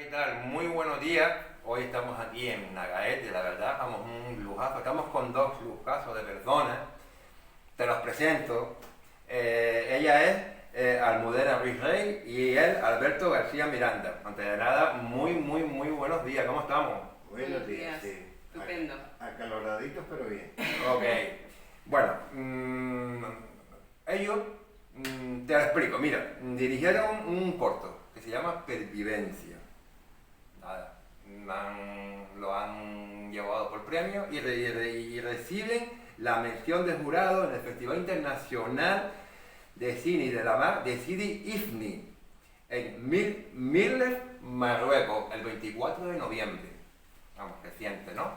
¿Qué tal? Muy buenos días. Hoy estamos aquí en Nagaete, la verdad, vamos un lujazo. Estamos con dos lujazos de personas. Te los presento. Ella es Almudena Ruiz Rey y él, Alberto García Miranda. Antes de nada, muy buenos días. ¿Cómo estamos? Buenos días, sí. Estupendo. Acaloraditos, pero bien. Ok. Bueno, ellos, te lo explico. Mira, dirigieron un corto que se llama Pervivencia. Nada, lo han llevado por premio y reciben la mención de jurado en el Festival Internacional de Cine y de la Mar de Sidi Ifni en Mirles, Marruecos, el 24 de noviembre. Vamos, reciente, ¿no?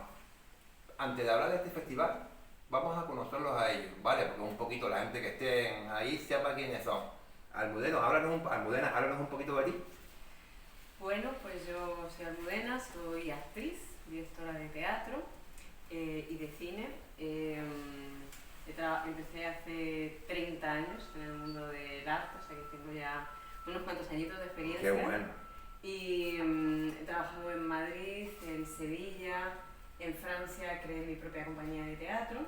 Antes de hablar de este festival, vamos a conocerlos a ellos, ¿vale? Porque un poquito la gente que esté ahí sepa quiénes son. Almudena, háblanos un poquito de ti. Bueno, pues yo soy Almudena, soy actriz, directora de teatro y de cine. Empecé hace 30 años en el mundo del arte, o sea que tengo ya unos cuantos añitos de experiencia. Qué bueno. Y he trabajado en Madrid, en Sevilla, en Francia, creé mi propia compañía de teatro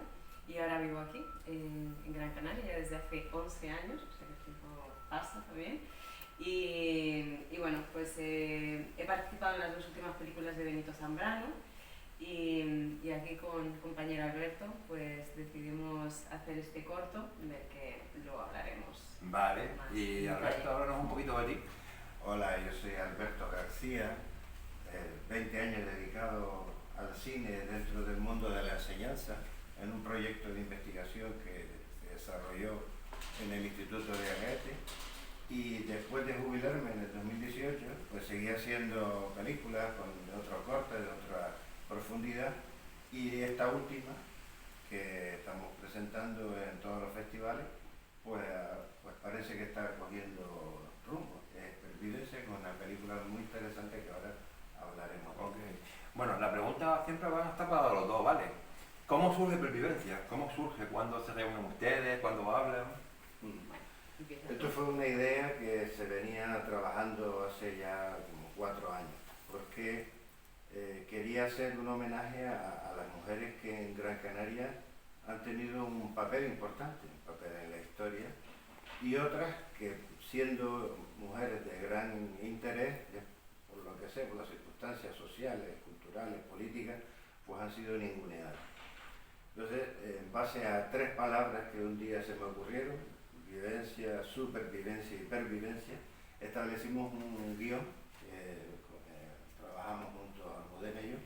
y ahora vivo aquí, en Gran Canaria, ya desde hace 11 años, o sea que el tiempo pasa también. Y bueno, pues he participado en las dos últimas películas de Benito Zambrano y aquí con mi compañero Alberto pues decidimos hacer este corto del que luego hablaremos. Vale, más y en Alberto, detalle. háblanos un poquito de ti. Hola, yo soy Alberto García, 20 años dedicado al cine dentro del mundo de la enseñanza, en un proyecto de investigación que se desarrolló en el Instituto de Agaete. Y después de jubilarme en el 2018, pues seguí haciendo películas con otro corte, de otra profundidad. Y esta última, que estamos presentando en todos los festivales, pues parece que está cogiendo rumbo. Es Pervivencia, con una película muy interesante que ahora hablaremos. Ok. Bueno, la pregunta siempre va a estar para los dos, ¿vale? ¿Cómo surge Pervivencia? ¿Cómo surge? ¿Cuándo se reúnen ustedes? ¿Cuándo hablan? Empieza Esto tú. fue una idea que se venía trabajando hace ya como 4 años, porque quería hacer un homenaje a las mujeres que en Gran Canaria han tenido un papel importante, un papel en la historia, y otras que, siendo mujeres de gran interés, por lo que sé, por las circunstancias sociales, culturales, políticas, pues han sido ninguneadas. Entonces, en base a 3 palabras que un día se me ocurrieron, vivencia, supervivencia y pervivencia, establecimos un guión, trabajamos junto a Almudena y yo,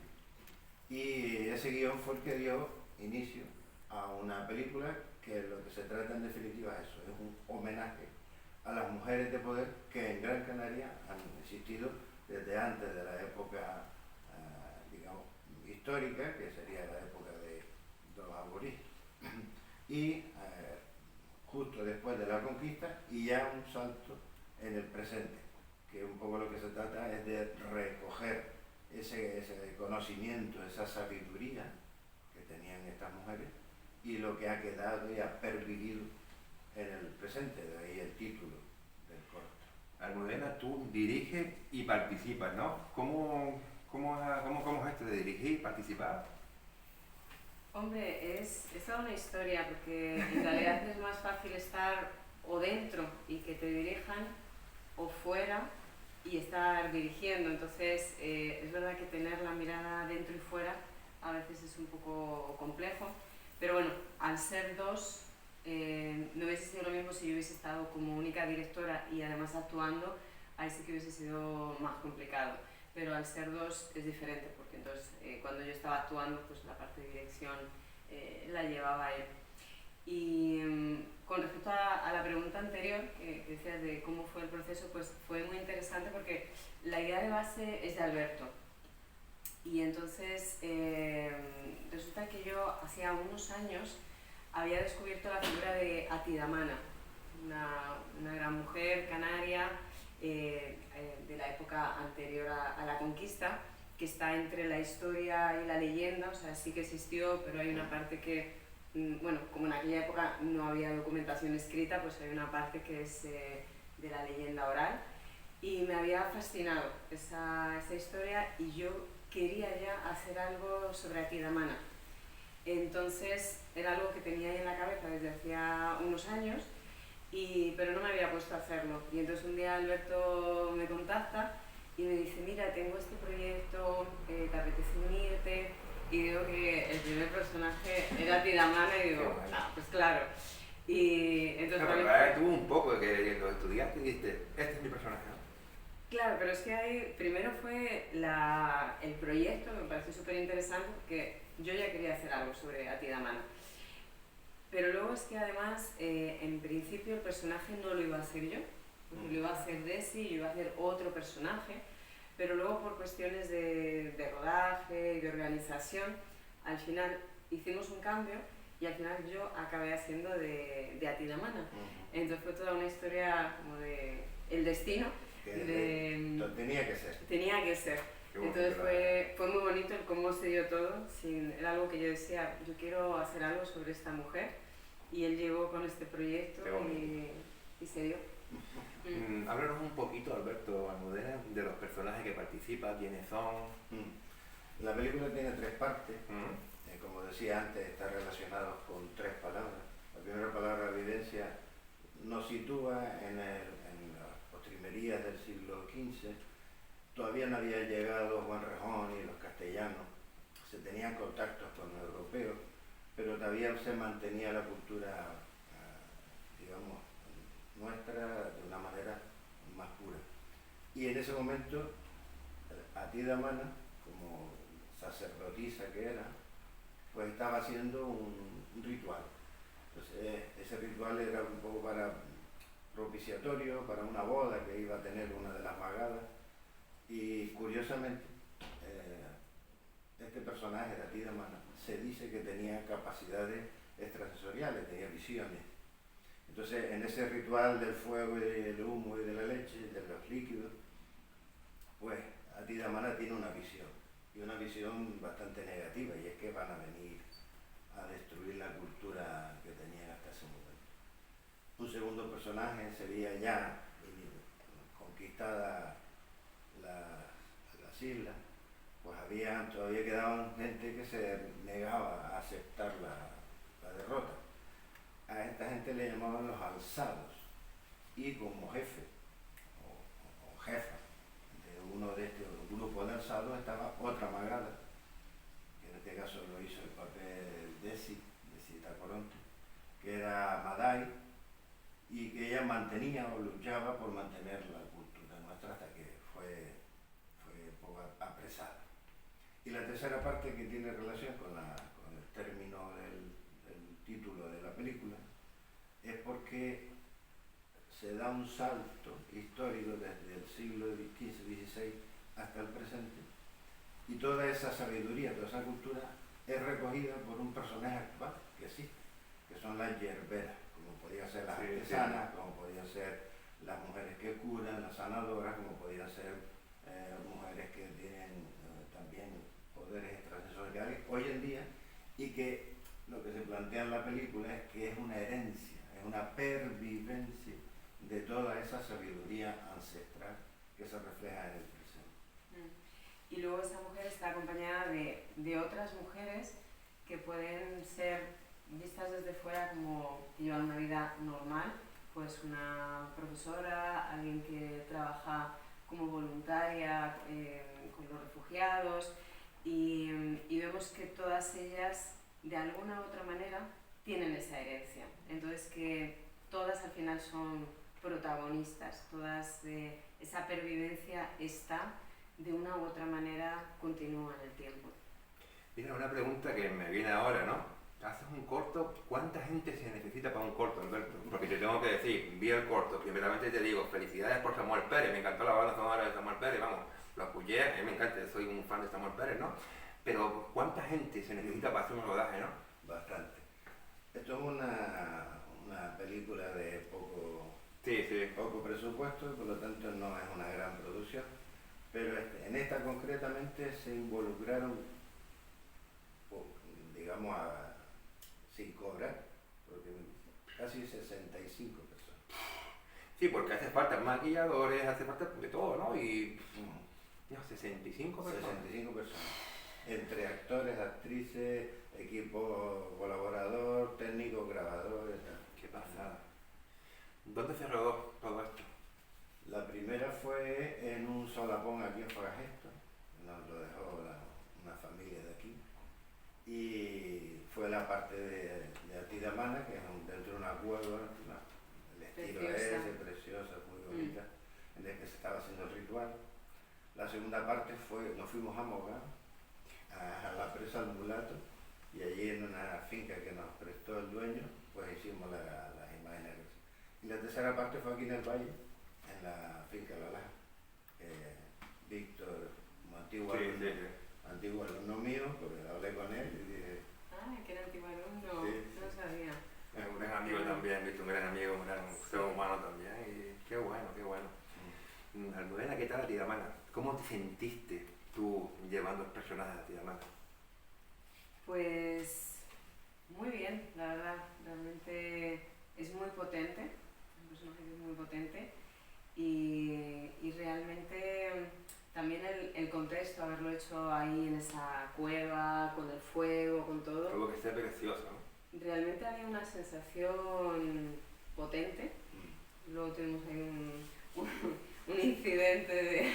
y ese guión fue el que dio inicio a una película que lo que se trata en definitiva es eso, es un homenaje a las mujeres de poder que en Gran Canaria han existido desde antes de la época, digamos, histórica, que sería la época de los aborígenes, y justo después de la conquista, y ya un salto en el presente, que un poco lo que se trata es de recoger ese conocimiento, esa sabiduría que tenían estas mujeres y lo que ha quedado y ha pervivido en el presente, de ahí el título del corto. Almudena, tú diriges y participas, ¿no? ¿Cómo es esto de dirigir y participar? Hombre, es toda una historia porque en realidad es más fácil estar o dentro y que te dirijan o fuera y estar dirigiendo. Entonces es verdad que tener la mirada dentro y fuera a veces es un poco complejo, pero bueno, al ser dos no hubiese sido lo mismo si yo hubiese estado como única directora y además actuando, ahí sí que hubiese sido más complicado. Pero al ser dos es diferente, porque entonces cuando yo estaba actuando, pues la parte de dirección la llevaba él. Y con respecto a la pregunta anterior, que decías de cómo fue el proceso, pues fue muy interesante porque la idea de base es de Alberto. Y entonces resulta que yo hacía unos años había descubierto la figura de Atidamana, una gran mujer canaria, de la época anterior a la conquista, que está entre la historia y la leyenda, o sea, sí que existió, pero hay una parte que, bueno, como en aquella época no había documentación escrita, pues hay una parte que es de la leyenda oral. Y me había fascinado esa historia y yo quería ya hacer algo sobre Atidamana. Entonces era algo que tenía ahí en la cabeza desde hacía unos años, pero no me había puesto a hacerlo. Y entonces un día Alberto me contacta y me dice, mira, tengo este proyecto, ¿te apetece unirte? Y digo que el primer personaje era Atidamana y digo, ah, pues claro. Y entonces tuvo un poco de que lo estudiaste y dijiste, este es mi personaje, ¿no? Claro, pero es que ahí primero fue el proyecto, que me pareció súper interesante porque yo ya quería hacer algo sobre Atidamana. Pero luego es que además, en principio el personaje no lo iba a hacer yo, porque lo iba a hacer Desi, yo iba a hacer otro personaje, pero luego por cuestiones de rodaje y de organización, al final hicimos un cambio y al final yo acabé haciendo de Atidamana. Entonces fue toda una historia como de el destino. Tenía que ser. Tenía que ser. Entonces fue muy bonito el cómo se dio todo. Era algo que yo decía, yo quiero hacer algo sobre esta mujer y él llegó con este proyecto y se dio. Háblanos un poquito, Alberto Almudena, de los personajes que participan, quiénes son. La película tiene 3 partes. Como decía antes, está relacionado con 3 palabras. La primera palabra, evidencia, nos sitúa en las postrimerías del siglo XV. Todavía no había llegado Juan Rejón y los castellanos, se tenían contactos con los europeos, pero todavía se mantenía la cultura, digamos, nuestra de una manera más pura. Y en ese momento, Atidamana, como sacerdotisa que era, pues estaba haciendo un ritual. Entonces, ese ritual era un poco propiciatorio para una boda que iba a tener una de las magadas. Y curiosamente, este personaje de Atidamana se dice que tenía capacidades extrasensoriales, tenía visiones. Entonces, en ese ritual del fuego y del humo y de la leche, de los líquidos, pues Atidamana tiene una visión, y una visión bastante negativa, y es que van a venir a destruir la cultura que tenían hasta ese momento. Un segundo personaje sería ya conquistada las islas, pues todavía quedaban gente que se negaba a aceptar la derrota. A esta gente le llamaban los alzados, y como jefe o jefa de uno de estos grupos de alzados estaba otra magada, que en este caso lo hizo el papel Desi Tacoronte, que era Madai, y que ella mantenía o luchaba por mantener la cultura nuestra hasta que fue apresada. Y la tercera parte, que tiene relación con el término del título de la película, es porque se da un salto histórico desde el siglo XV-XVI hasta el presente, y toda esa sabiduría, toda esa cultura es recogida por un personaje actual que existe, que son las yerberas, como podían ser las artesanas, como podían ser las mujeres que curan, las sanadoras, como podían ser mujeres que tienen también poderes extrasensoriales hoy en día, y que lo que se plantea en la película es que es una herencia, es una pervivencia de toda esa sabiduría ancestral que se refleja en el presente. Y luego esa mujer está acompañada de otras mujeres que pueden ser vistas desde fuera como que llevan una vida normal, pues una profesora, alguien que trabaja como voluntaria con los refugiados, y vemos que todas ellas de alguna u otra manera tienen esa herencia. Entonces que todas al final son protagonistas, todas esa pervivencia está, de una u otra manera continúa en el tiempo. Mira, una pregunta que me viene ahora, ¿no? Haces un corto, ¿cuánta gente se necesita para un corto, Alberto? Porque te tengo que decir, vi el corto, primeramente te digo, felicidades por Samuel Pérez, me encantó la banda sonora de Samuel Pérez, vamos, lo escuché, a mí me encanta, soy un fan de Samuel Pérez, ¿no? Pero ¿cuánta gente se necesita para hacer un rodaje, no? Bastante. Esto es una película de poco presupuesto, y por lo tanto no es una gran producción, pero en esta concretamente se involucraron, digamos, sin cobrar, porque casi 65 personas. Sí, porque hace falta maquilladores, hace falta de todo, ¿no? Y Mm. no, 65 personas. 65 personas. Entre actores, actrices, equipo colaborador, técnicos, grabadores, tal. Qué pasada. ¿Dónde se rodó todo esto? La primera fue en un solapón aquí en Fagagesto, nos lo dejó una familia de aquí, y fue la parte de Atidamana, que es dentro de una cueva, el estilo Preciosa. ese, preciosa, muy bonita, en el que se estaba haciendo el ritual. La segunda parte fue, nos fuimos a Moga, a la presa del Mulato, y allí en una finca que nos prestó el dueño, pues hicimos las imágenes. Y la tercera parte fue aquí en el valle, en la finca Lalá. Víctor, como antiguo, Sí, alumno, sí, sí. antiguo alumno mío, porque hablé con él y dije, Ah, que era antiguo alumno, Sí, sí. no lo sabía. Es un gran amigo también, Víctor, un gran amigo, un gran ser humano también. Y qué bueno, qué bueno. Almudena, ¿qué tal Atidamana? ¿Cómo te sentiste tú llevando los personajes de Atidamana? Pues muy bien, la verdad, realmente es muy potente, un personaje que es muy potente y realmente también el contexto, haberlo hecho ahí en esa cueva, con el fuego, con todo, Tuvo que ser precioso, ¿no? realmente había una sensación potente. Luego tuvimos ahí un incidente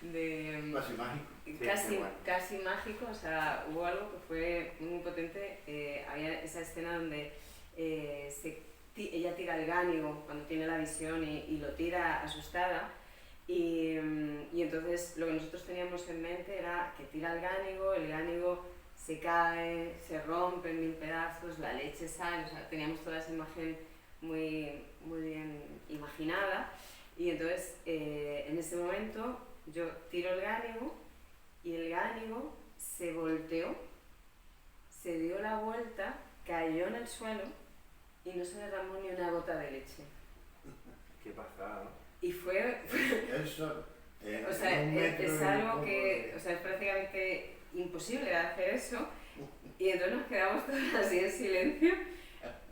de casi mágico. casi, qué bueno. casi mágico, o sea, hubo algo que fue muy potente. Había esa escena donde ella tira el gánigo cuando tiene la visión y lo tira asustada. Y entonces lo que nosotros teníamos en mente era que tira el gánigo se cae, se rompe en 1000 pedazos, la leche sale, o sea, teníamos toda esa imagen muy, muy bien imaginada. Y entonces en ese momento yo tiro el gánigo y el gánigo se volteó, se dio la vuelta, cayó en el suelo y no se derramó ni una gota de leche. Qué pasada, ¿no? Y fue Él solo. o sea, un metro es y algo poco que, de- o sea, es prácticamente imposible hacer eso. Y entonces nos quedamos todos así en silencio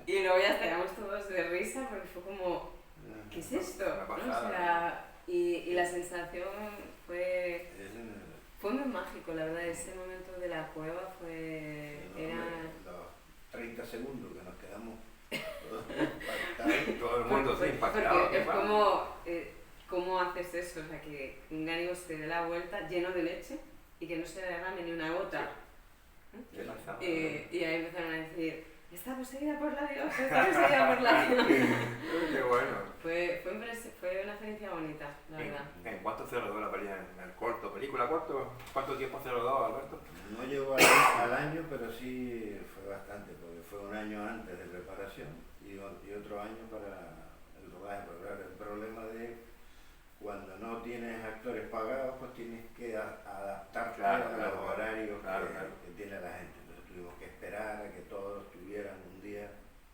y luego ya estábamos todos de risa porque fue como, ¿qué es esto? Una ¿No? pasada, O sea, y la sensación fue muy mágico, la verdad. Ese momento de la cueva fue... Era... Los 30 segundos que nos quedamos todos impactados. Todo el mundo se impactado. Porque qué es bueno. como, ¿cómo haces eso? O sea, que un gánigo se dé la vuelta lleno de leche y que no se derrame ni una gota. Qué pasada. Y ahí empezaron a decir, está poseída por la diosa, está poseída por la diosa. Qué bueno. Fue una experiencia bonita, la verdad. ¿En cuánto se rodó la película? ¿En el corto? ¿Película corto? ¿Cuánto tiempo se rodó, Alberto? No llegó al año, pero sí fue bastante, porque fue un año antes de preparación y otro año para el rodaje. Pero claro, el problema de cuando no tienes actores pagados, pues tienes que adaptarte Claro, a claro, los horarios claro, que, claro. que tiene la gente. Entonces tuvimos que esperar a que todos tuvieran un día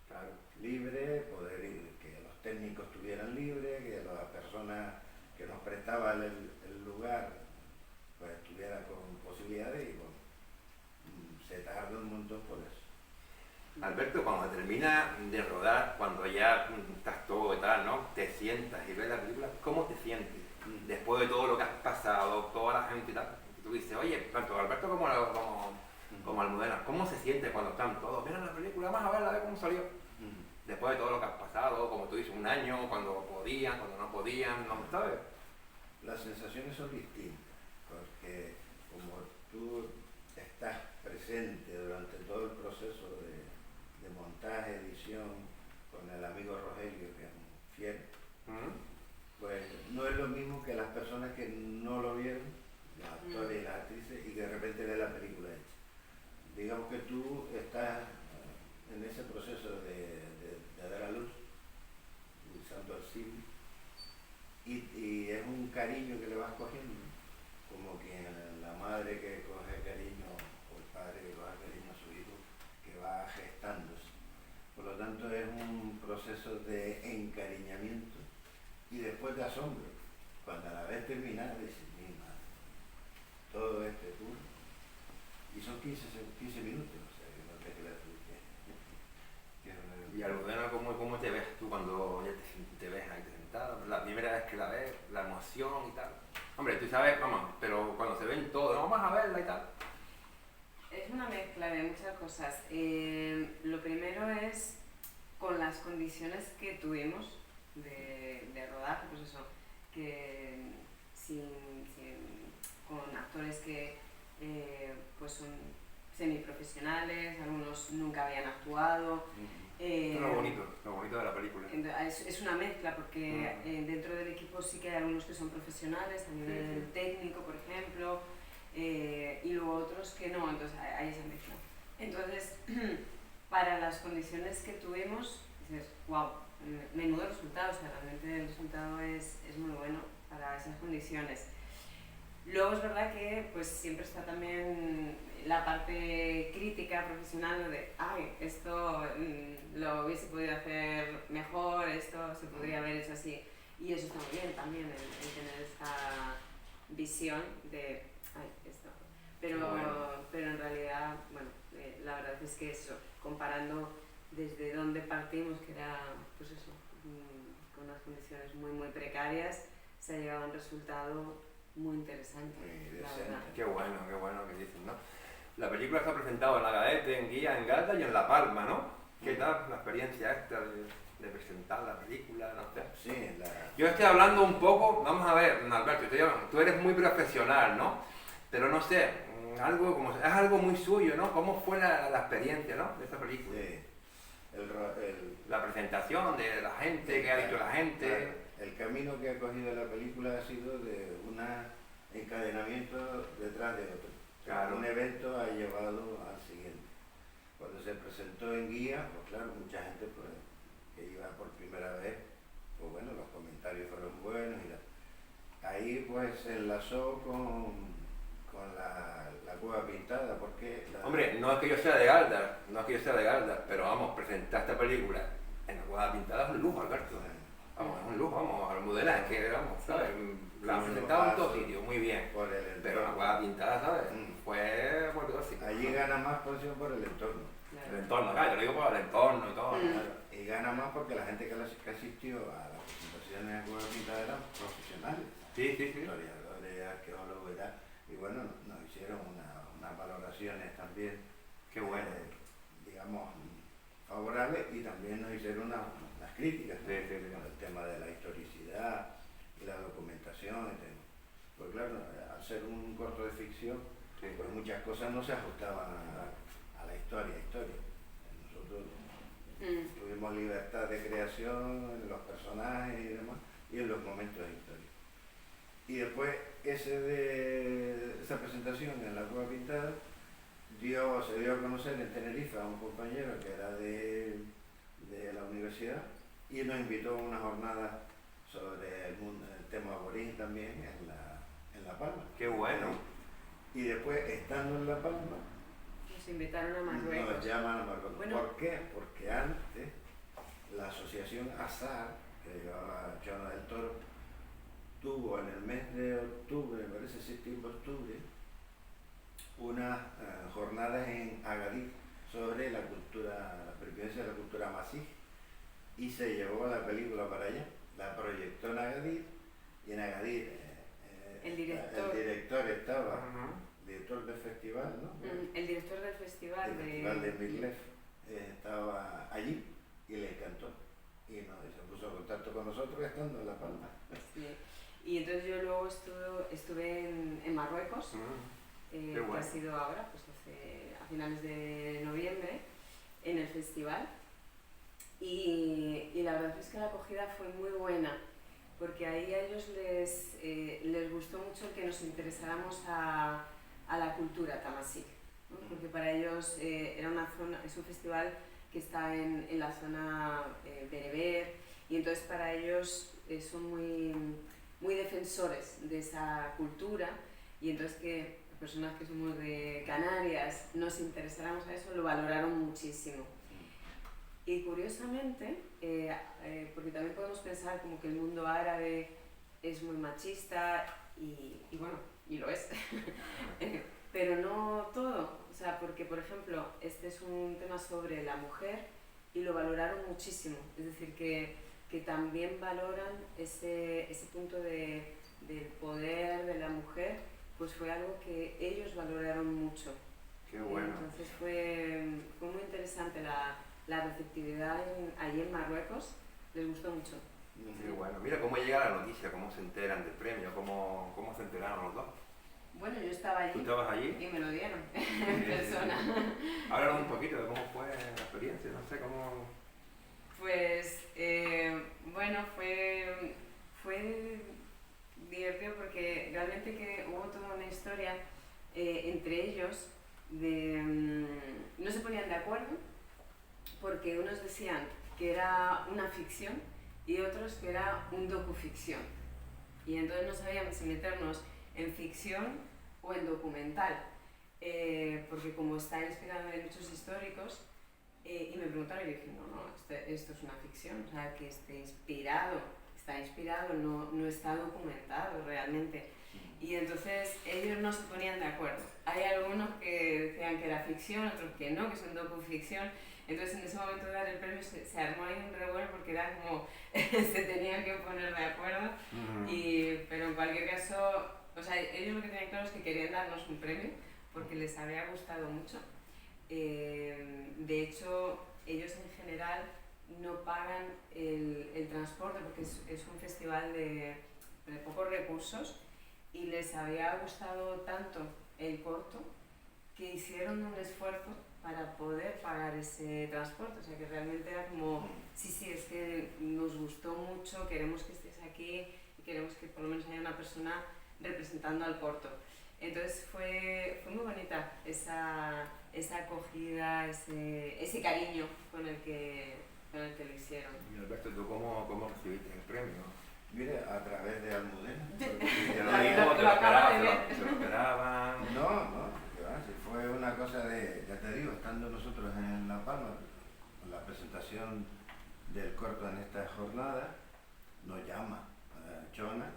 Claro. libre, poder ir, que los técnicos estuvieran libres, que las personas que nos prestaban el lugar pues estuviera con posibilidades y bueno, se tardó un montón por eso. Alberto, cuando termina de rodar, cuando ya estás todo y tal, ¿no? Te sientas y ves la película, ¿cómo te sientes? Después de todo lo que has pasado, toda la gente y tal. Tú dices, oye, tanto Alberto como Almudena, ¿cómo se siente cuando están todos? Mira la película, vamos a verla, a ver cómo salió. Después de todo lo que has pasado, como tú dices, un año, cuando podían, cuando no podían, ¿no sabes? Las sensaciones son distintas, porque como tú estás presente durante todo el proceso de montaje, edición, con el amigo Rogelio, que es un fiel, pues no es lo mismo que las personas que no lo vieron, los actores y las actrices, y que de repente ven la película hecha. Digamos que tú estás en ese proceso de dar a luz, usando el cine, y es un cariño que le vas cogiendo, como quien la madre que coge cariño, o el padre que coge cariño a su hijo, que va gestándose. Por lo tanto es un proceso de encariñamiento y después de asombro. Cuando a la vez terminada dices, mi madre, todo este tour, y son 15 minutos, o sea, que no te creas tú que Y Almudena, ¿cómo te ves tú cuando ya te ves ahí mezcla, ¿ves? La emoción y tal. Hombre, tú sabes, vamos, pero cuando se ven todos, vamos a verla y tal. Es una mezcla de muchas cosas. Lo primero es con las condiciones que tuvimos de rodaje, pues eso, que con actores que pues son semiprofesionales, algunos nunca habían actuado. Lo bonito de la película. Es una mezcla porque dentro del equipo sí que hay algunos que son profesionales a nivel técnico, por ejemplo, y luego otros que no, entonces hay esa mezcla. Entonces, para las condiciones que tuvimos, dices, wow, menudo resultado, o sea, realmente el resultado es muy bueno para esas condiciones. Luego es verdad que pues siempre está también la parte crítica profesional de, ay, esto lo hubiese podido hacer mejor, esto se podría haber hecho así. Y eso está muy bien también, el tener esta visión de, ay, esto. Pero en realidad, bueno, la verdad es que eso, comparando desde donde partimos, que era, pues eso, con unas condiciones muy precarias, se ha llegado a un resultado muy interesante, la verdad. Qué bueno que dicen, ¿no? La película está presentada en la Gadete, en Guía, en Gata y en La Palma, ¿no? ¿Qué tal la experiencia esta de presentar la película? No sé. Sí, Yo estoy hablando un poco, vamos a ver, Alberto, tú eres muy profesional, ¿no? Pero no sé, es algo muy suyo, ¿no? ¿Cómo fue la experiencia, ¿no? De esta película? Sí. La presentación de la gente, qué ha dicho la gente. Claro. El camino que ha cogido la película ha sido de un encadenamiento detrás de otro. Claro. Un evento ha llevado al siguiente. Cuando se presentó en Guía, pues claro, mucha gente pues, que iba por primera vez, pues bueno, los comentarios fueron buenos y ahí pues se enlazó con la Cueva Pintada, porque... Hombre, no es que yo sea de Galdar, pero vamos, presentar esta película en la Cueva Pintada es un lujo, Alberto. Vamos, es un lujo, vamos, al modelaje, que vamos, ¿sabes? La han presentado en todos sitios, muy bien. Pero la Cueva Pintada, ¿sabes? Fue apoteósica. Allí gana más posición por el entorno. El entorno, claro, yo lo digo por el entorno y todo. Claro. Y gana más porque la gente que asistió a las presentaciones de Cueva Pintada eran profesionales. Sí. Historiadores, arqueólogos y tal. Y bueno, nos hicieron unas valoraciones también, qué bueno, digamos, favorables, y también nos hicieron unas críticas, ¿no? Con el tema de la historicidad y la documentación. Pues claro, al ser un corto de ficción, pues muchas cosas no se ajustaban a la historia. Nosotros tuvimos libertad de creación en los personajes y demás, y en los momentos históricos. Y después esa presentación en la Cueva Pintada se dio a conocer en Tenerife a un compañero que era de la universidad y nos invitó a una jornada sobre el tema aborigen también en La Palma. Qué bueno. Y después, estando en La Palma, nos invitaron a Marruecos. Nos llaman a Marruecos. Bueno. ¿Por qué? Porque antes la asociación ASAR, que llevaba Chona del Toro, tuvo en el mes de octubre, me parece septiembre-octubre, unas jornadas en Agadir sobre la pervivencia de la cultura masí, y se llevó la película para allá, la proyectó en Agadir, y en Agadir el director estaba, director del festival, ¿no? El director del festival de Mirlef estaba allí y le encantó, y se puso en contacto con nosotros estando en La Palma. Sí. Y entonces yo luego estuve en Marruecos, que ha sido ahora, pues a finales de noviembre, en el festival. Y la verdad es que la acogida fue muy buena, porque ahí a ellos les gustó mucho el que nos interesáramos a la cultura tamasí, ¿no? Porque para ellos era una zona, es un festival que está en la zona bereber, y entonces para ellos son muy defensores de esa cultura, y entonces que las personas que somos de Canarias nos interesáramos a eso, lo valoraron muchísimo. Y curiosamente, porque también podemos pensar como que el mundo árabe es muy machista, y bueno, y lo es, pero no todo, o sea, porque por ejemplo, este es un tema sobre la mujer y lo valoraron muchísimo, es decir, que que también valoran ese punto del poder de la mujer, pues fue algo que ellos valoraron mucho. Qué bueno. Entonces fue muy interesante la receptividad allí en Marruecos, les gustó mucho. Qué bueno. Mira cómo llega la noticia, cómo se enteran del premio, cómo se enteraron los dos. Bueno, yo estaba allí. ¿Tú estabas allí? Y me lo dieron en persona. Háblanos un poquito de cómo fue la experiencia, no sé cómo... Pues, bueno, fue divertido porque realmente que hubo toda una historia entre ellos no se ponían de acuerdo porque unos decían que era una ficción y otros que era un docuficción. Y entonces no sabíamos si meternos en ficción o en documental, porque como está inspirado en hechos históricos, y me preguntaron y dije, no, esto es una ficción, o sea, que está inspirado, no está documentado realmente. Y entonces ellos no se ponían de acuerdo. Hay algunos que decían que era ficción, otros que no, que son docuficción. Entonces en ese momento de dar el premio se armó ahí un revuelo porque era como se tenían que poner de acuerdo. Pero en cualquier caso, o sea, ellos lo que tenían claro es que querían darnos un premio porque les había gustado mucho. De hecho, ellos en general no pagan el transporte porque es un festival de pocos recursos y les había gustado tanto el corto que hicieron un esfuerzo para poder pagar ese transporte. O sea que realmente era como, sí, es que nos gustó mucho, queremos que estés aquí y queremos que por lo menos haya una persona representando al corto. Entonces fue muy bonita esa acogida, ese cariño con el que lo hicieron. Y Alberto, ¿tú cómo recibiste el premio? Mire, a través de Almudena. Te lo Lo digo, acabas de ver. se lo esperaban. No, que va, si fue una cosa de, ya te digo, estando nosotros en La Palma, con la presentación del corto en esta jornada, nos llama Chona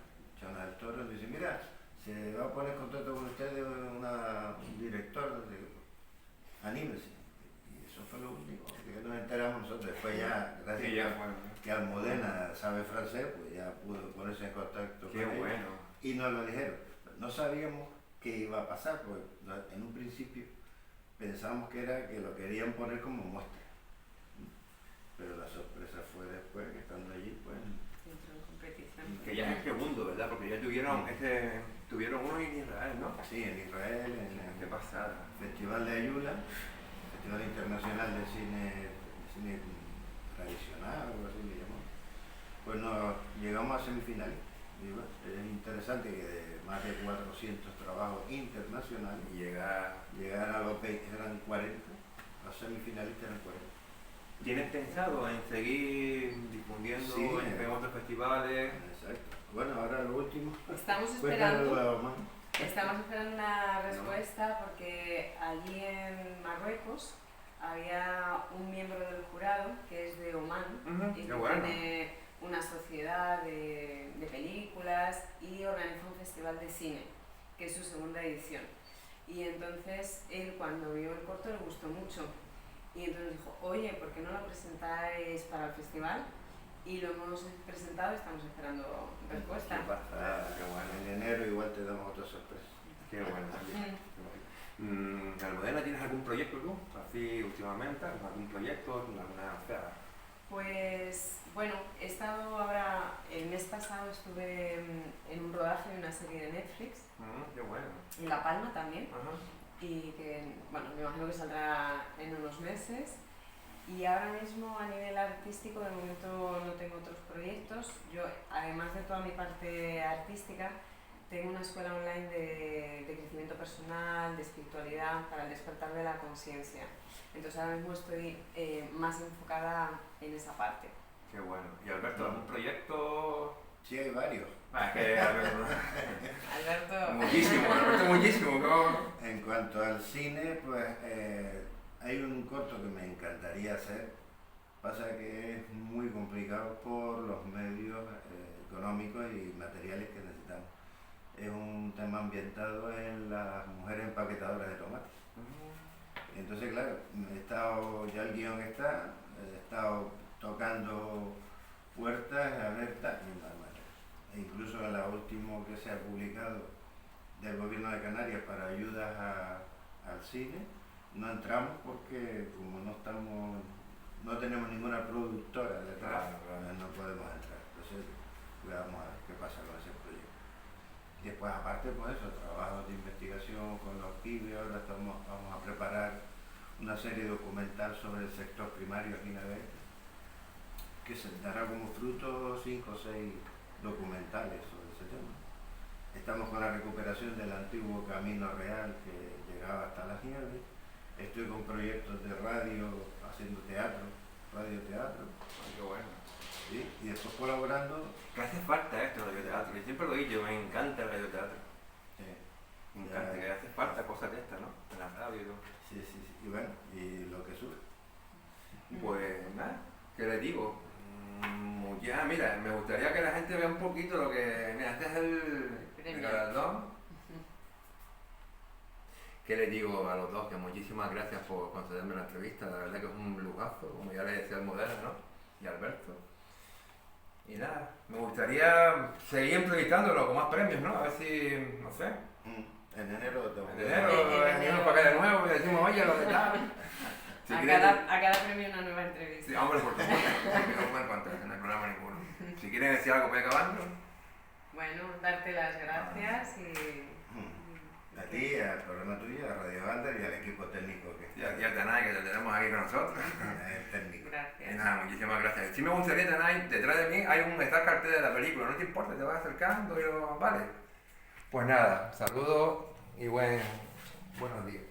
del Toro, y dice, mira, se va a poner en contacto con ustedes un director, anímese. Y eso fue lo único que nos enteramos nosotros. Después ya, gracias Sí, ya que Almudena sabe francés, pues ya pudo ponerse en contacto Qué con ellos. bueno. Y nos lo dijeron. No sabíamos qué iba a pasar, porque en un principio pensamos que era que lo querían poner como muestra. Pero la sorpresa fue después, que estando allí, pues... Que ya es el segundo, ¿verdad? Porque ya tuvieron uno en Israel, ¿no? Sí, en Israel, en Qué el pasada. Festival de Ayula, Festival Internacional de Cine Tradicional, algo así le llamamos. Pues nos llegamos a semifinales. Es interesante que de más de 400 trabajos internacionales Y llegar... a los 20, eran 40, los semifinalistas eran 40. ¿Tienes pensado en seguir difundiendo Sí, en otros festivales? Exacto. Bueno, ahora lo último. Estamos esperando una respuesta porque allí en Marruecos había un miembro del jurado que es de Omán y que tiene una sociedad de películas y organiza un festival de cine, que es su segunda edición. Y entonces él, cuando vio el corto, le gustó mucho. Y entonces dijo, oye, ¿por qué no lo presentáis para el festival? Y lo hemos presentado y estamos esperando respuesta. Qué pasada, qué bueno. En enero igual te damos otra sorpresa. Qué bueno también. Almudena, ¿tienes algún proyecto tú? Así últimamente, ¿algún proyecto? ¿Alguna Pues bueno, he estado ahora, el mes pasado estuve en un rodaje de una serie de Netflix. Qué bueno. En La Palma también. Ajá. Y que, bueno, me imagino que saldrá en unos meses. Y ahora mismo a nivel artístico de momento no tengo otros proyectos. Yo, además de toda mi parte artística, tengo una escuela online de crecimiento personal, de espiritualidad, para el despertar de la conciencia. Entonces ahora mismo estoy más enfocada en esa parte. Qué bueno. ¿Y Alberto, algún proyecto? Sí, hay varios. Es que Alberto... Alberto... muchísimo. ¿Cómo? En cuanto al cine, pues hay un corto que me encantaría hacer. Pasa que es muy complicado por los medios económicos y materiales que necesitamos. Es un tema ambientado en las mujeres empaquetadoras de tomate. Entonces, claro, ya el guión está, he estado tocando puertas abiertas y normales. E incluso en la última que se ha publicado del gobierno de Canarias para ayudas al cine, no entramos porque como no tenemos ninguna productora detrás, no podemos entrar. Entonces, vamos a ver qué pasa con ese proyecto. Y después, aparte, pues eso, trabajos de investigación con los pibes. Ahora vamos a preparar una serie documental sobre el sector primario aquí en Alberta, que se dará como fruto 5 o 6 documentales sobre ese tema. Estamos con la recuperación del antiguo Camino Real que llegaba hasta las Nieves. Estoy con proyectos de radio, haciendo radioteatro. Qué bueno. ¿Sí? Y después colaborando. ¿Qué hace falta esto, el radioteatro? Yo siempre lo he dicho, me encanta el radioteatro. Me encanta, que hace falta cosas de estas, ¿no? En la radio y todo. Sí. Y bueno, y lo que surge. Pues nada, ¿qué les digo? Ya, mira, me gustaría que la gente vea un poquito lo que... Mira, este es el galardón. ¿Qué les digo a los dos? Que muchísimas gracias por concederme la entrevista, la verdad que es un lujazo, como ya le decía al modelo, ¿no? Y Alberto. Y nada, me gustaría seguir entrevistándolo con más premios, ¿no? A ver si, no sé. En enero tengo En enero venimos para acá de nuevo y decimos, oye, lo de tal. Si a cada premio una nueva entrevista. Sí, hombre, por supuesto, no pueden contar, no hay problema ninguno. Si quieren decir algo para ir acabando. Bueno, darte las gracias y... A ti, al programa tuyo, a Radio Banda y al equipo técnico Y a Tanay, que lo tenemos aquí con nosotros. el técnico. Gracias. Y nada, muchísimas gracias. Sí me gustaría, Tanay, detrás de mí está el cartel de la película, no te importa, te vas acercando, vale. Pues nada, saludos y buenos días.